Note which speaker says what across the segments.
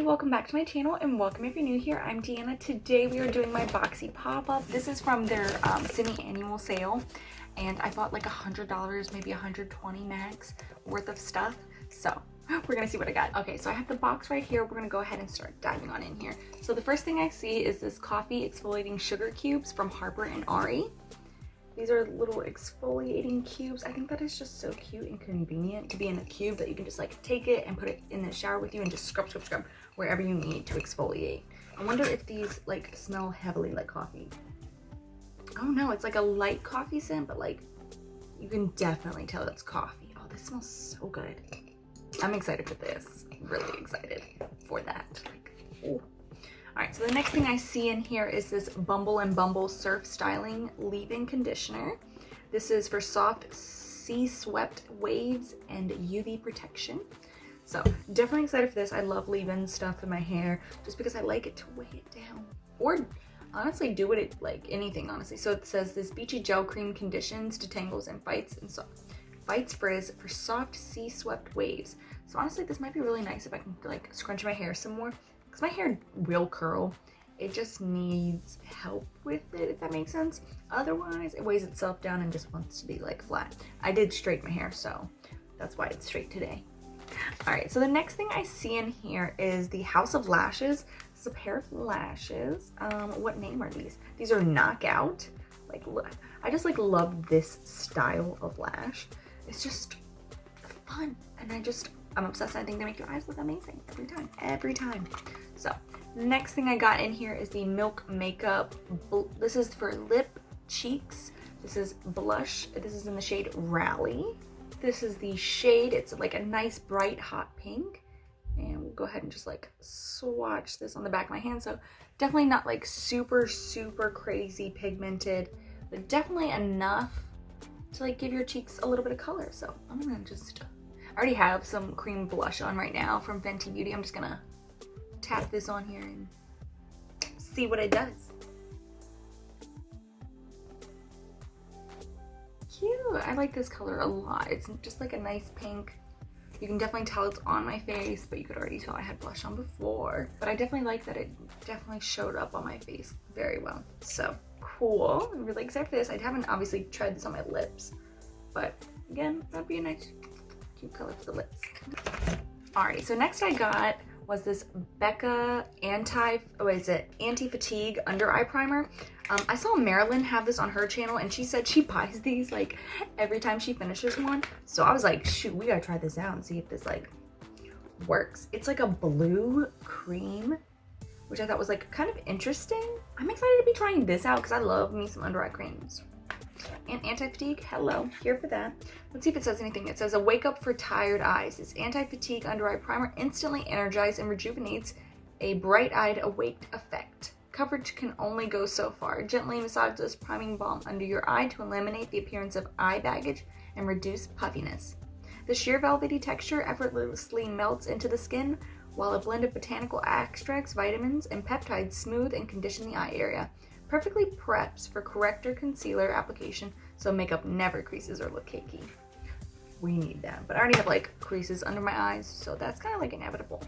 Speaker 1: welcome back to my channel and welcome if you're new here. I'm Deanna. Today we are doing my Boxy pop-up. This is from their semi-annual sale and I bought like $100, maybe $120 max worth of stuff. So we're gonna see what I got. Okay, so I have the box right here. We're gonna go ahead and start diving on in here. So the first thing I see is this coffee exfoliating sugar cubes from Harper and Ari. These are little exfoliating cubes. I think that is just so cute and convenient to be in a cube that you can just like take it and put it in the shower with you and just scrub wherever you need to exfoliate. I wonder if these like smell heavily like coffee. Oh no, it's like a light coffee scent, but like you can definitely tell it's coffee. Oh, this smells so good. I'm excited for this. Really excited for that. Like, ooh. All right, so the next thing I see in here is this Bumble Surf Styling Leave-In Conditioner. This is for soft sea-swept waves and UV protection. So definitely excited for this. I love leave-in stuff in my hair just because I like it to weigh it down. Or honestly do it like anything, honestly. So it says this beachy gel cream conditions, detangles, and fights frizz for soft sea-swept waves. So honestly, this might be really nice if I can like scrunch my hair some more. My hair will curl, it just needs help with it, if that makes sense. Otherwise it weighs itself down and just wants to be like flat. I did straighten my hair, so that's why it's straight today. All right, so the next thing I see in here is the House of Lashes. This is a pair of lashes. What name are these? These are Knockout. Like, look, I just like love this style of lash. It's just fun, and I'm obsessed. I think they make your eyes look amazing every time. So next thing I got in here is the Milk Makeup. This is for lip, cheeks. This is blush. This is in the shade Rally. This is the shade. It's like a nice bright hot pink. And we'll go ahead and just like swatch this on the back of my hand. So definitely not like super crazy pigmented, but definitely enough to like give your cheeks a little bit of color. So I'm gonna just, I already have some cream blush on right now from Fenty Beauty. I'm just gonna tap this on here and see what it does. Cute. I like this color a lot. It's just like a nice pink. You can definitely tell it's on my face, but you could already tell I had blush on before. But I definitely like that it definitely showed up on my face very well. So cool. I'm really excited for this. I haven't obviously tried this on my lips, but again, that'd be a nice cute color for the lips. Alrighty, so next I got was this Becca Anti-Fatigue Under Eye Primer. I saw Marilyn have this on her channel and she said she buys these like every time she finishes one. So I was like, shoot, we gotta try this out and see if this like works. It's like a blue cream, which I thought was like kind of interesting. I'm excited to be trying this out because I love me some under eye creams. And anti-fatigue, hello, here for that. Let's see if it says anything. It says a wake up for tired eyes. This anti-fatigue under eye primer instantly energizes and rejuvenates a bright-eyed awaked effect. Coverage can only go so far. Gently massage this priming balm under your eye to eliminate the appearance of eye baggage and reduce puffiness. The sheer velvety texture effortlessly melts into the skin, while a blend of botanical extracts, vitamins, and peptides smooth and condition the eye area. Perfectly preps for corrector concealer application so makeup never creases or look cakey. We need that, but I already have like creases under my eyes, so that's kind of like inevitable.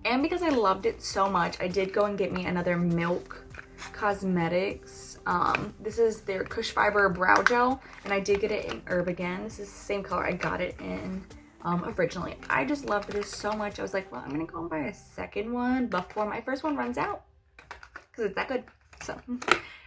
Speaker 1: And because I loved it so much, I did go and get me another Milk Cosmetics. This is their Cush Fiber Brow Gel, and I did get it in Herb again. This is the same color I got it in originally. I just loved this so much. I was like, well, I'm gonna go and buy a second one before my first one runs out because it's that good. So,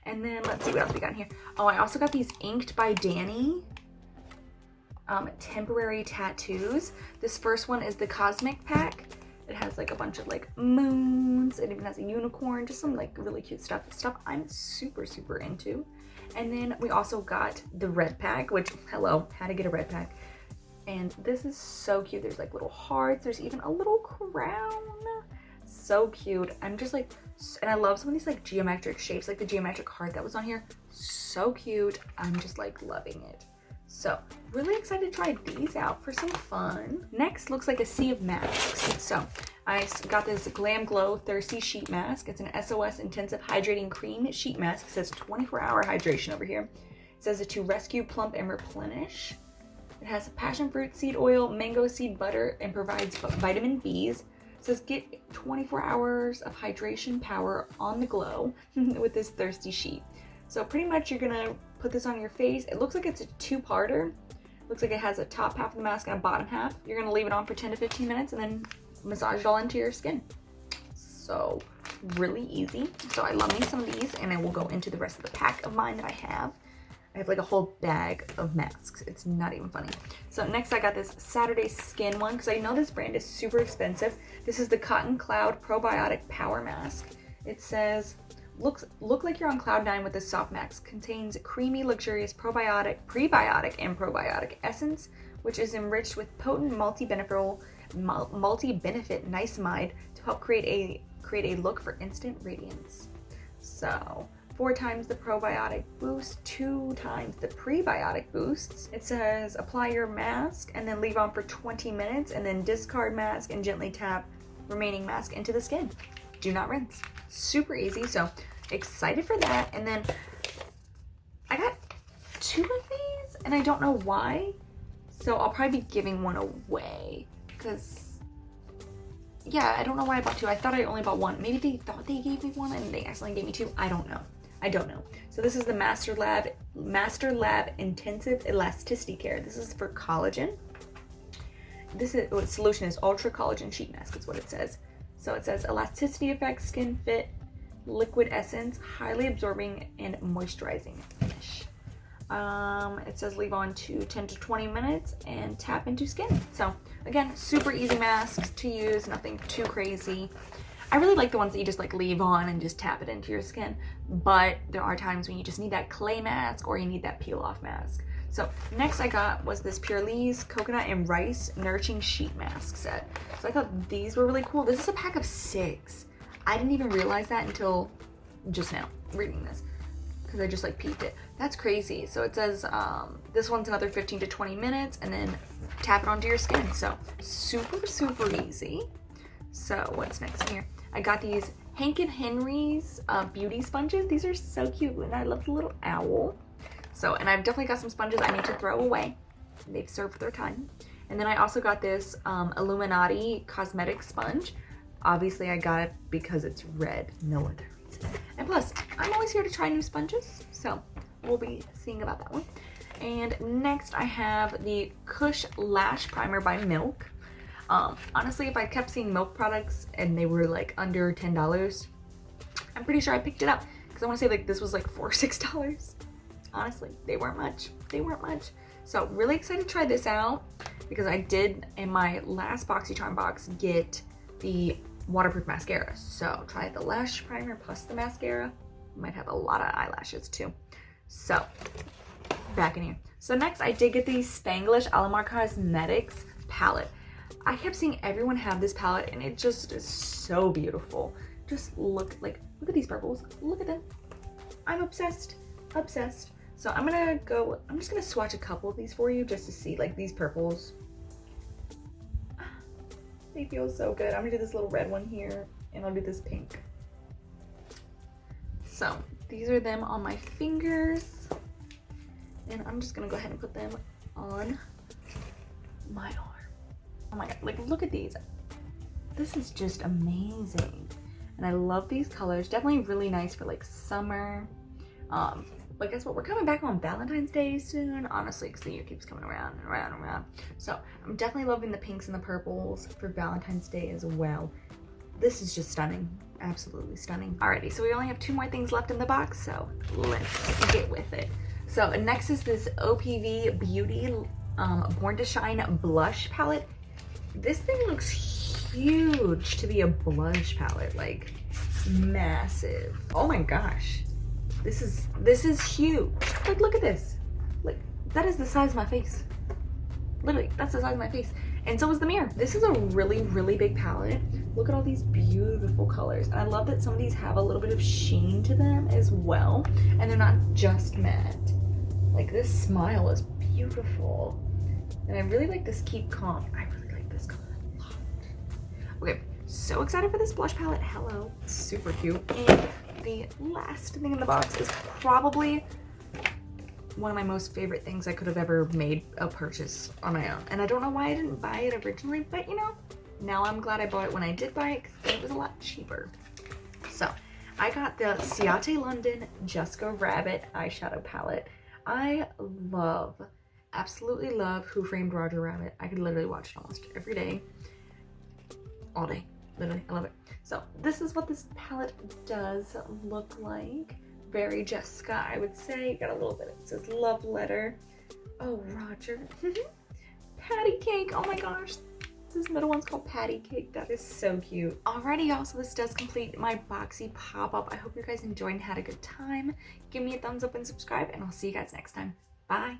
Speaker 1: and then let's see what else we got in here. Oh, I also got these Inked by Danny temporary tattoos. This first one is the Cosmic Pack. It has like a bunch of like moons. It even has a unicorn, just some like really cute stuff I'm super into. And then we also got the red pack, which, hello, had to get a red pack. And this is so cute. There's like little hearts. There's even a little crown. So cute. I'm just like, and I love some of these like geometric shapes, like the geometric heart that was on here. So cute. I'm just like loving it. So really excited to try these out for some fun. Next looks like a sea of masks. So I got this Glam Glow Thirsty Sheet Mask. It's an SOS Intensive Hydrating Cream Sheet Mask. It says 24-hour hydration over here. It says it to rescue, plump, and replenish. It has passion fruit seed oil, mango seed butter, and provides vitamin B's. It says get 24 hours of hydration power on the glow with this thirsty sheet. So pretty much you're gonna put this on your face. It looks like it's a two-parter. Looks like it has a top half of the mask and a bottom half. You're gonna leave it on for 10 to 15 minutes and then massage it all into your skin. So really easy. So I love me some of these, and I will go into the rest of the pack of mine that I have. I have like a whole bag of masks. It's not even funny. So next I got this Saturday Skin one, because I know this brand is super expensive. This is the Cotton Cloud Probiotic Power Mask. It says, look like you're on cloud 9 with this soft mask. Contains creamy, luxurious probiotic, prebiotic, and probiotic essence, which is enriched with potent multi-benefit niacinamide to help create a look for instant radiance. So 4 times the probiotic boost, 2 times the prebiotic boosts. It says apply your mask and then leave on for 20 minutes and then discard mask and gently tap remaining mask into the skin. Do not rinse. Super easy. So excited for that. And then I got 2 of these and I don't know why. So I'll probably be giving one away because yeah, I don't know why I bought 2. I thought I only bought 1. Maybe they thought they gave me 1 and they accidentally gave me 2. I don't know. So this is the Master Lab Intensive Elasticity Care. This is for collagen. Its solution is Ultra Collagen Sheet Mask is what it says. So it says elasticity effect, skin fit, liquid essence, highly absorbing and moisturizing finish. It says leave on to 10 to 20 minutes and tap into skin. So again, super easy masks to use, nothing too crazy. I really like the ones that you just like leave on and just tap it into your skin, but there are times when you just need that clay mask or you need that peel off mask. So next I got was this Purelle's Coconut and Rice Nourishing Sheet Mask set. So I thought these were really cool. This is a pack of 6. I didn't even realize that until just now reading this, because I just like peeped it. That's crazy. So it says this one's another 15 to 20 minutes and then tap it onto your skin. So super easy. So what's next in here? I got these Hank and Henry's beauty sponges. These are so cute and I love the little owl. So, and I've definitely got some sponges I need to throw away. They've served their time. And then I also got this Illuminati Cosmetic sponge. Obviously I got it because it's red, no other reason. And plus, I'm always here to try new sponges, so we'll be seeing about that one. And next I have the Kush Lash Primer by Milk. Honestly, if I kept seeing Milk products and they were like under $10, I'm pretty sure I picked it up because I want to say like this was like $4 or $6. Honestly, they weren't much. So really excited to try this out because I did in my last Boxycharm box get the waterproof mascara. So try the lash primer plus the mascara. Might have a lot of eyelashes too. So back in here. So next I did get the Spanglish Alamar Cosmetics palette. I kept seeing everyone have this palette and it just is so beautiful. Just look at these purples. Look at them. I'm obsessed. So I'm just gonna swatch a couple of these for you just to see like these purples. They feel so good. I'm gonna do this little red one here and I'll do this pink. So these are them on my fingers. And I'm just gonna go ahead and put them on my arm. Oh my god, like look at these. This is just amazing. And I love these colors. Definitely really nice for like summer. But guess what? We're coming back on Valentine's Day soon, honestly, because the year keeps coming around and around and around. So I'm definitely loving the pinks and the purples for Valentine's Day as well. This is just stunning. Absolutely stunning. Alrighty, so we only have 2 more things left in the box, so let's get with it. So next is this OPV Beauty Born to Shine Blush Palette. This thing looks huge to be a blush palette, like massive. Oh my gosh. This is huge. Like look at this. Like that is the size of my face. Literally, that's the size of my face. And so is the mirror. This is a really big palette. Look at all these beautiful colors. And I love that some of these have a little bit of sheen to them as well. And they're not just matte. Like this smile is beautiful. And I really like this Keep Calm. I really like this color a lot. Okay, so excited for this blush palette. Hello, super cute. And the last thing in the box is probably one of my most favorite things I could have ever made a purchase on my own. And I don't know why I didn't buy it originally, but you know, Now I'm glad I bought it when I did buy it because it was a lot cheaper. So I got the Ciate London Jessica Rabbit eyeshadow palette. I love, absolutely love Who Framed Roger Rabbit. I could literally watch it almost every day, all day, literally, I love it. So this is what this palette does look like. Very Jessica, I would say. Got a little bit, it says love letter. Oh, Roger. Patty cake, oh my gosh. This middle one's called Patty Cake. That is so cute. Alrighty, y'all, so this does complete my Boxy pop-up. I hope you guys enjoyed and had a good time. Give me a thumbs up and subscribe, and I'll see you guys next time. Bye.